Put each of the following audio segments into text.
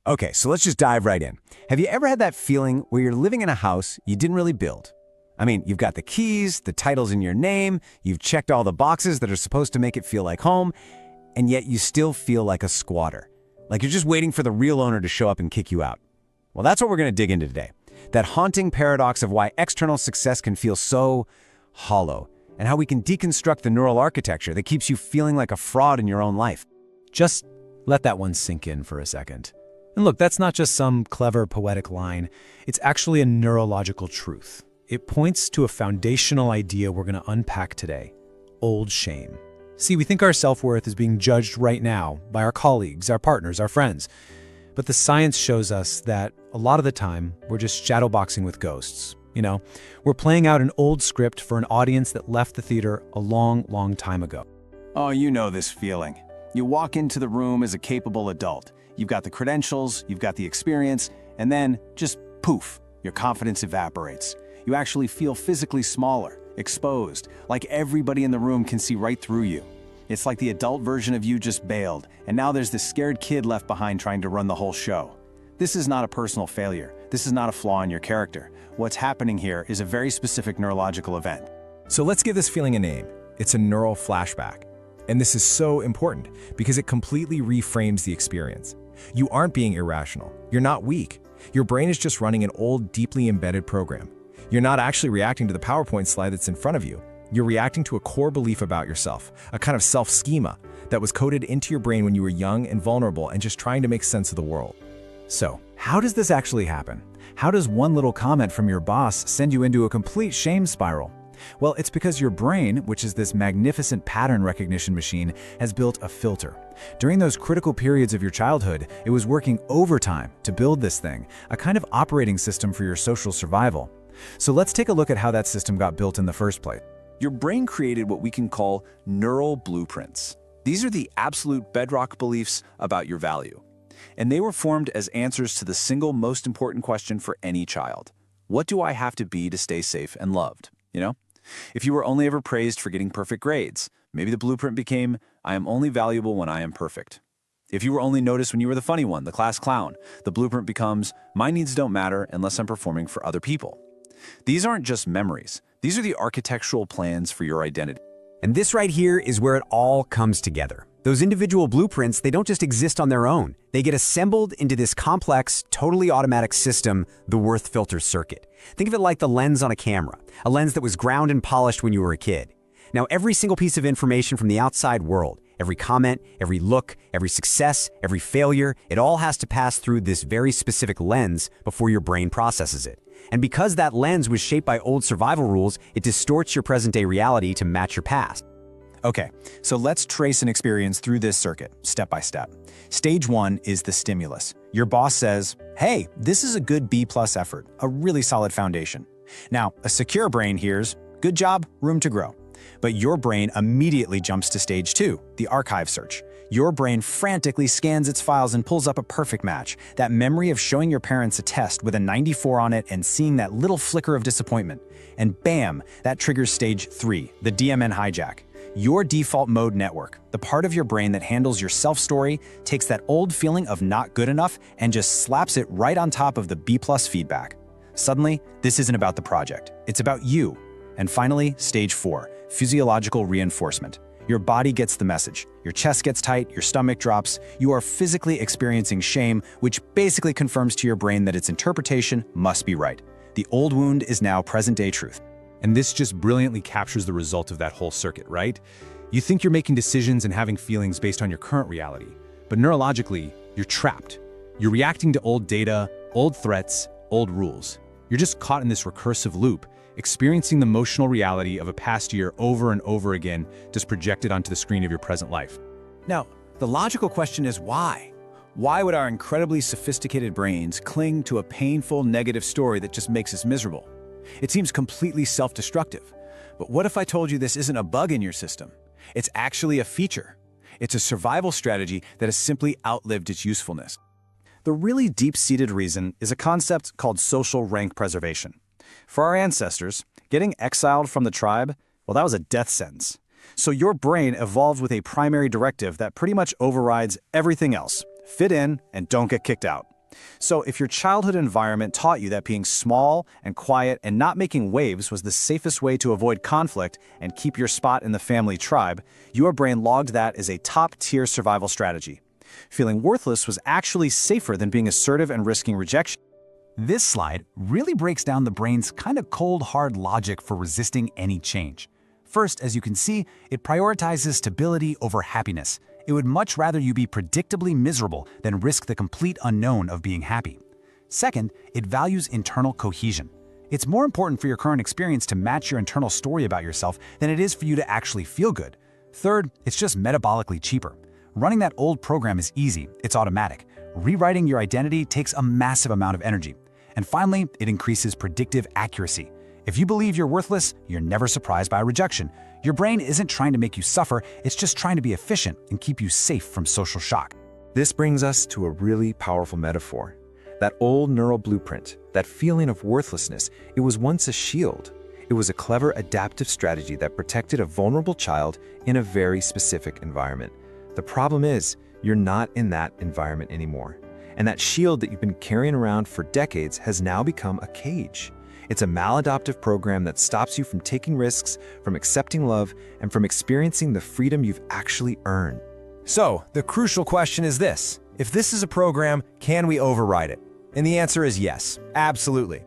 Okay, so let's just dive right in. Have you ever had that feeling where you're living in a house you didn't really build? I mean, you've got the keys, the titles in your name, you've checked all the boxes that are supposed to make it feel like home, and yet you still feel like a squatter. Like you're just waiting for the real owner to show up and kick you out. Well, that's what we're going to dig into today. That haunting paradox of why external success can feel so hollow, and how we can deconstruct the neural architecture that keeps you feeling like a fraud in your own life. Just let that one sink in for a second. And look, that's not just some clever poetic line. It's actually a neurological truth. It points to a foundational idea we're going to unpack today: old shame. See, we think our self-worth is being judged right now by our colleagues, our partners, our friends. But the science shows us that a lot of the time, we're just shadowboxing with ghosts. You know, we're playing out an old script for an audience that left the theater a long, long time ago. Oh, you know this feeling. You walk into the room as a capable adult. You've got the credentials, you've got the experience, and then just poof, your confidence evaporates. You actually feel physically smaller, exposed, like everybody in the room can see right through you. It's like the adult version of you just bailed, and now there's this scared kid left behind trying to run the whole show. This is not a personal failure. This is not a flaw in your character. What's happening here is a very specific neurological event. So let's give this feeling a name. It's a neural flashback. And this is so important because it completely reframes the experience. You aren't being irrational. You're not weak. Your brain is just running an old, deeply embedded program. You're not actually reacting to the PowerPoint slide that's in front of you. You're reacting to a core belief about yourself, a kind of self-schema that was coded into your brain when you were young and vulnerable and just trying to make sense of the world. So, how does this actually happen? How does one little comment from your boss send you into a complete shame spiral? Well, it's because your brain, which is this magnificent pattern recognition machine, has built a filter. During those critical periods of your childhood, it was working overtime to build this thing, a kind of operating system for your social survival. So let's take a look at how that system got built in the first place. Your brain created what we can call neural blueprints. These are the absolute bedrock beliefs about your value. And they were formed as answers to the single most important question for any child. What do I have to be to stay safe and loved? You know? If you were only ever praised for getting perfect grades, maybe the blueprint became, I am only valuable when I am perfect. If you were only noticed when you were the funny one, the class clown, the blueprint becomes, my needs don't matter unless I'm performing for other people. These aren't just memories. These are the architectural plans for your identity. And this right here is where it all comes together. Those individual blueprints, they don't just exist on their own. They get assembled into this complex, totally automatic system, the worth filter circuit. Think of it like the lens on a camera, a lens that was ground and polished when you were a kid. Now, every single piece of information from the outside world, every comment, every look, every success, every failure, it all has to pass through this very specific lens before your brain processes it. And because that lens was shaped by old survival rules, it distorts your present-day reality to match your past. Okay, so let's trace an experience through this circuit, step by step. Stage 1 is the stimulus. Your boss says, hey, this is a good B+ effort, a really solid foundation. Now, a secure brain hears, good job, room to grow. But your brain immediately jumps to stage 2, the archive search. Your brain frantically scans its files and pulls up a perfect match, that memory of showing your parents a test with a 94 on it and seeing that little flicker of disappointment. And bam, that triggers stage 3, the DMN hijack. Your default mode network, the part of your brain that handles your self-story, takes that old feeling of not good enough and just slaps it right on top of the B+ feedback. Suddenly, this isn't about the project. It's about you. And finally, stage 4, physiological reinforcement. Your body gets the message. Your chest gets tight, your stomach drops. You are physically experiencing shame, which basically confirms to your brain that its interpretation must be right. The old wound is now present-day truth. And this just brilliantly captures the result of that whole circuit, right? You think you're making decisions and having feelings based on your current reality, but neurologically, you're trapped. You're reacting to old data, old threats, old rules. You're just caught in this recursive loop, experiencing the emotional reality of a past year over and over again, just projected onto the screen of your present life. Now, the logical question is why? Why would our incredibly sophisticated brains cling to a painful, negative story that just makes us miserable? It seems completely self-destructive. But what if I told you this isn't a bug in your system? It's actually a feature. It's a survival strategy that has simply outlived its usefulness. The really deep-seated reason is a concept called social rank preservation. For our ancestors, getting exiled from the tribe, well, that was a death sentence. So your brain evolved with a primary directive that pretty much overrides everything else. Fit in and don't get kicked out. So if your childhood environment taught you that being small and quiet and not making waves was the safest way to avoid conflict and keep your spot in the family tribe, your brain logged that as a top-tier survival strategy. Feeling worthless was actually safer than being assertive and risking rejection. This slide really breaks down the brain's kind of cold, hard logic for resisting any change. First, as you can see, it prioritizes stability over happiness. It would much rather you be predictably miserable than risk the complete unknown of being happy. Second, it values internal cohesion. It's more important for your current experience to match your internal story about yourself than it is for you to actually feel good. Third, it's just metabolically cheaper. Running that old program is easy, it's automatic. Rewriting your identity takes a massive amount of energy. And finally, it increases predictive accuracy. If you believe you're worthless, you're never surprised by rejection. Your brain isn't trying to make you suffer, it's just trying to be efficient and keep you safe from social shock. This brings us to a really powerful metaphor. That old neural blueprint, that feeling of worthlessness, it was once a shield. It was a clever adaptive strategy that protected a vulnerable child in a very specific environment. The problem is, you're not in that environment anymore. And that shield that you've been carrying around for decades has now become a cage. It's a maladaptive program that stops you from taking risks, from accepting love, and from experiencing the freedom you've actually earned. So, the crucial question is this: if this is a program, can we override it? And the answer is yes, absolutely.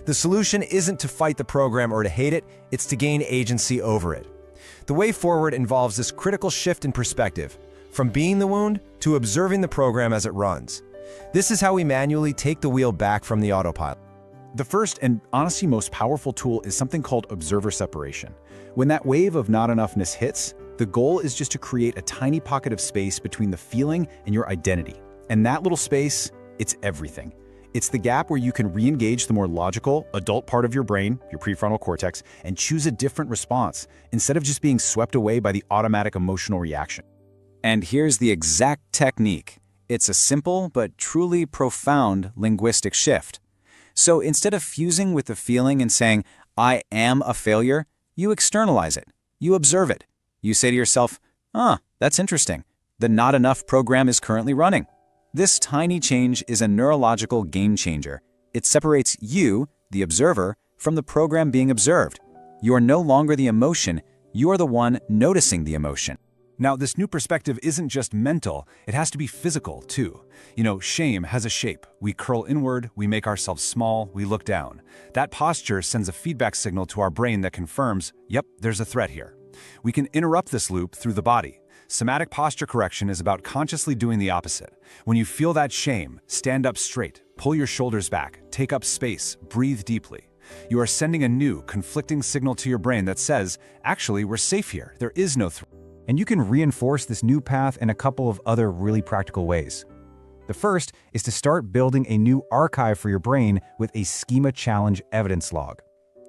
The solution isn't to fight the program or to hate it, it's to gain agency over it. The way forward involves this critical shift in perspective, from being the wound to observing the program as it runs. This is how we manually take the wheel back from the autopilot. The first and honestly most powerful tool is something called observer separation. When that wave of not enoughness hits, the goal is just to create a tiny pocket of space between the feeling and your identity. And that little space, it's everything. It's the gap where you can re-engage the more logical, adult part of your brain, your prefrontal cortex, and choose a different response, instead of just being swept away by the automatic emotional reaction. And here's the exact technique. It's a simple but truly profound linguistic shift. So instead of fusing with the feeling and saying, "I am a failure," you externalize it. You observe it. You say to yourself, that's interesting. The not enough program is currently running. This tiny change is a neurological game changer. It separates you, the observer, from the program being observed. You are no longer the emotion, you are the one noticing the emotion. Now, this new perspective isn't just mental, it has to be physical, too. Shame has a shape. We curl inward, we make ourselves small, we look down. That posture sends a feedback signal to our brain that confirms, yep, there's a threat here. We can interrupt this loop through the body. Somatic posture correction is about consciously doing the opposite. When you feel that shame, stand up straight, pull your shoulders back, take up space, breathe deeply. You are sending a new, conflicting signal to your brain that says, actually, we're safe here, there is no threat. And you can reinforce this new path in a couple of other really practical ways. The first is to start building a new archive for your brain with a schema challenge evidence log.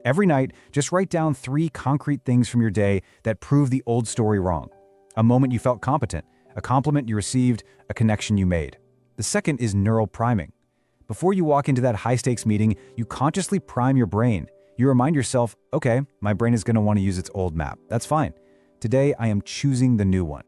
Every night, just write down 3 concrete things from your day that prove the old story wrong. A moment you felt competent, a compliment you received, a connection you made. The second is neural priming. Before you walk into that high-stakes meeting, you consciously prime your brain. You remind yourself, okay, my brain is going to want to use its old map. That's fine. Today, I am choosing the new one.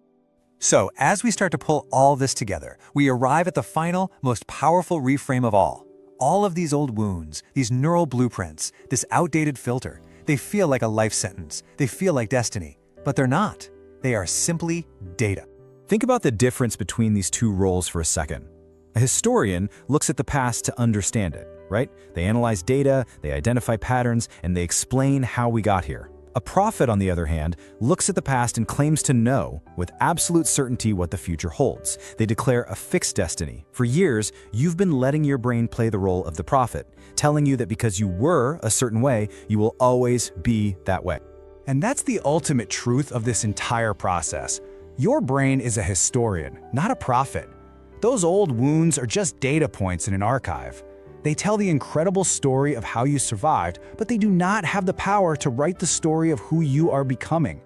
So, as we start to pull all this together, we arrive at the final, most powerful reframe of all. All of these old wounds, these neural blueprints, this outdated filter, they feel like a life sentence. They feel like destiny. But they're not. They are simply data. Think about the difference between these two roles for a second. A historian looks at the past to understand it, right? They analyze data, they identify patterns, and they explain how we got here. A prophet, on the other hand, looks at the past and claims to know with absolute certainty what the future holds. They declare a fixed destiny. For years, you've been letting your brain play the role of the prophet, telling you that because you were a certain way, you will always be that way. And that's the ultimate truth of this entire process. Your brain is a historian, not a prophet. Those old wounds are just data points in an archive. They tell the incredible story of how you survived, but they do not have the power to write the story of who you are becoming.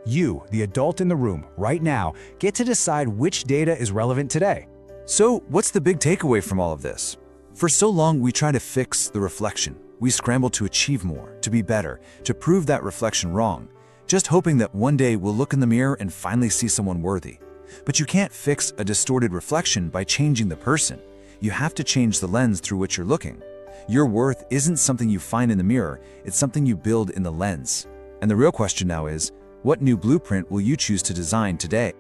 You, the adult in the room, right now, get to decide which data is relevant today. So, what's the big takeaway from all of this? For so long, we try to fix the reflection. We scramble to achieve more, to be better, to prove that reflection wrong, just hoping that one day we'll look in the mirror and finally see someone worthy. But you can't fix a distorted reflection by changing the person. you have to change the lens through which you're looking. Your worth isn't something you find in the mirror, it's something you build in the lens. And the real question now is, what new blueprint will you choose to design today?